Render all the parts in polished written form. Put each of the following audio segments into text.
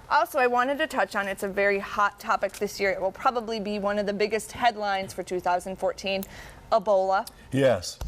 Also, I wanted to touch on, it's a very hot topic this year. It will probably be one of the biggest headlines for 2014, Ebola. Yes.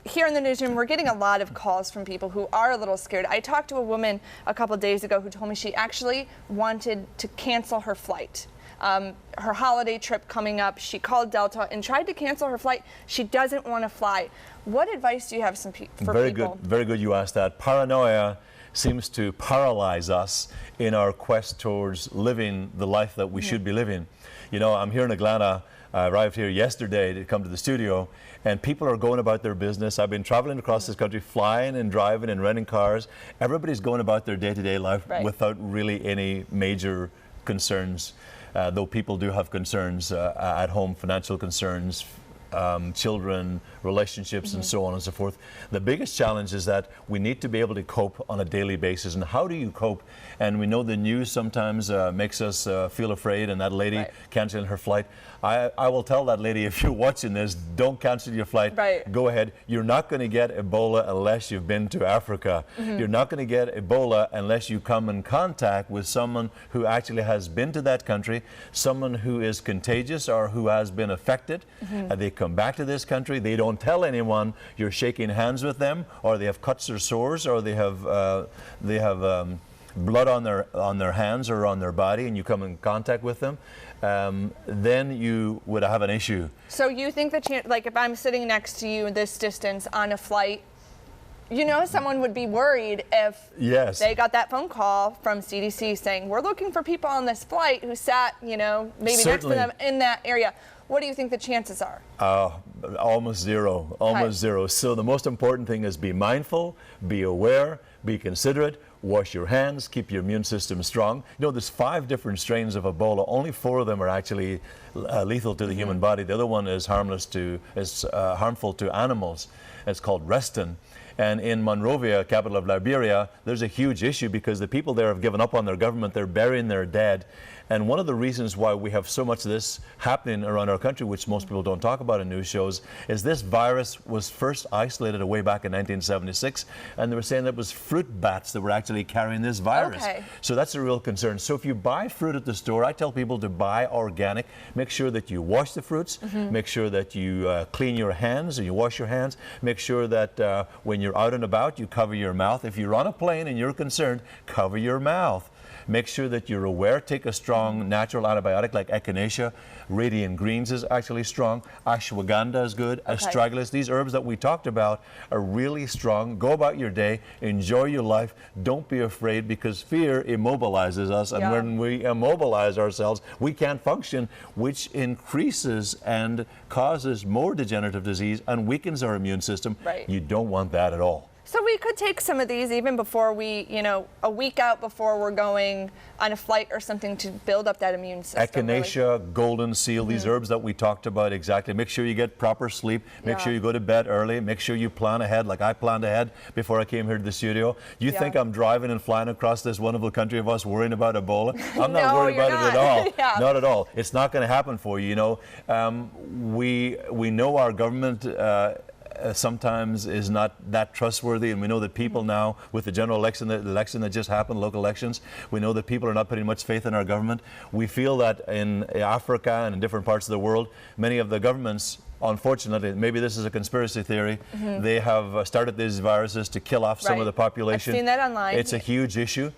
Here in the newsroom, we're getting a lot of calls from people who are a little scared. I talked to a woman a couple days ago who told me she actually wanted to cancel her flight. Her holiday trip coming up, she called Delta and tried to cancel her flight. She doesn't want to fly. What advice do you have for people? Very good you asked that. Paranoia seems to paralyze us in our quest towards living the life that we should be living. You know, I'm here in Atlanta. I arrived here yesterday to come to the studio, and people are going about their business. I've been traveling across this country, flying and driving and renting cars. Everybody's going about their day-to-day life without really any major concerns, though people do have concerns at home, financial concerns, children, relationships, and so on and so forth. The biggest challenge is that we need to be able to cope on a daily basis. And how do you cope? And we know the news sometimes makes us feel afraid, and that lady canceling her flight. I will tell that lady, if you're watching this, don't cancel your flight. Go ahead. You're not going to get Ebola unless you've been to Africa. You're not going to get Ebola unless you come in contact with someone who actually has been to that country, someone who is contagious or who has been affected. They come back to this country. They don't tell anyone you're shaking hands with them, or they have cuts or sores, or they have blood on their hands or on their body, and you come in contact with them. Then you would have an issue. So you think the chance, like if I'm sitting next to you this distance on a flight, you know, someone would be worried if they got that phone call from CDC saying, we're looking for people on this flight who sat, you know, maybe next to them in that area. What do you think the chances are? Almost zero, almost zero. So the most important thing is be mindful, be aware, be considerate, wash your hands, keep your immune system strong. You know, there's 5 different strains of Ebola. Only 4 of them are actually lethal to the human body. The other one is harmful to animals. It's called Reston. And in Monrovia, capital of Liberia, there's a huge issue because the people there have given up on their government. They're burying their dead. And one of the reasons why we have so much of this happening around our country, which most people don't talk about in news shows, is this virus was first isolated way back in 1976. And they were saying that it was fruit bats that were actually carrying this virus. So that's a real concern. So if you buy fruit at the store, I tell people to buy organic. Make sure that you wash the fruits. Make sure that you clean your hands and you wash your hands. Make sure that when you're out and about, you cover your mouth. If you're on a plane and you're concerned, cover your mouth. Make sure that you're aware. Take a strong natural antibiotic like echinacea. Radiant greens is actually strong. Ashwagandha is good. Astragalus. These herbs that we talked about are really strong. Go about your day. Enjoy your life. Don't be afraid, because fear immobilizes us. And when we immobilize ourselves, we can't function, which increases and causes more degenerative disease and weakens our immune system. You don't want that at all. So we could take some of these even before we, you know, a week out before we're going on a flight or something to build up that immune system. Echinacea, golden seal, these herbs that we talked about exactly. Make sure you get proper sleep. Make sure you go to bed early. Make sure you plan ahead, like I planned ahead before I came here to the studio. You think I'm driving and flying across this wonderful country of us worrying about Ebola? I'm not worried about it at all. Not at all. It's not going to happen for you, you know. We know our government sometimes is not that trustworthy, and we know that people now, with the general election, the election that just happened, local elections, we know that people are not putting much faith in our government. We feel that in Africa and in different parts of the world, many of the governments, unfortunately, maybe this is a conspiracy theory, they have started these viruses to kill off some of the population. I've seen that online. It's a huge issue.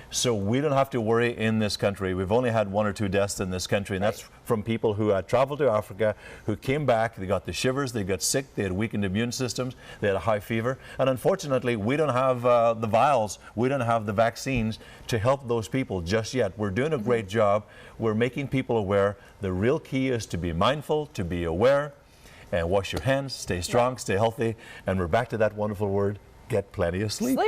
So we don't have to worry in this country. We've only had 1 or 2 deaths in this country, and that's from people who had traveled to Africa, who came back, they got the shivers, they got sick, they had weakened immune systems, they had a high fever. And unfortunately, we don't have the vials, we don't have the vaccines to help those people just yet. We're doing a great job. We're making people aware. The real key is to be mindful, to be aware, and wash your hands, stay strong, stay healthy, and we're back to that wonderful word, get plenty of sleep.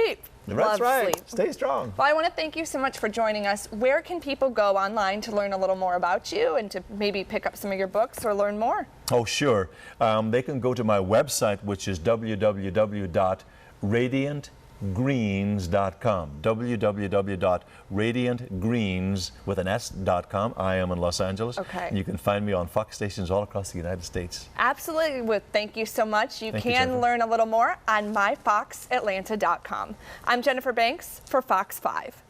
That's right. Sleep. Stay strong. Well, I want to thank you so much for joining us. Where can people go online to learn a little more about you and to maybe pick up some of your books or learn more? Oh, sure. They can go to my website, which is www.radiantgreens.com. www.radiantgreens.com. I am in Los Angeles. And you can find me on Fox stations all across the United States. Absolutely. Well, thank you so much. You can learn a little more on myfoxatlanta.com. I'm Jennifer Banks for Fox 5.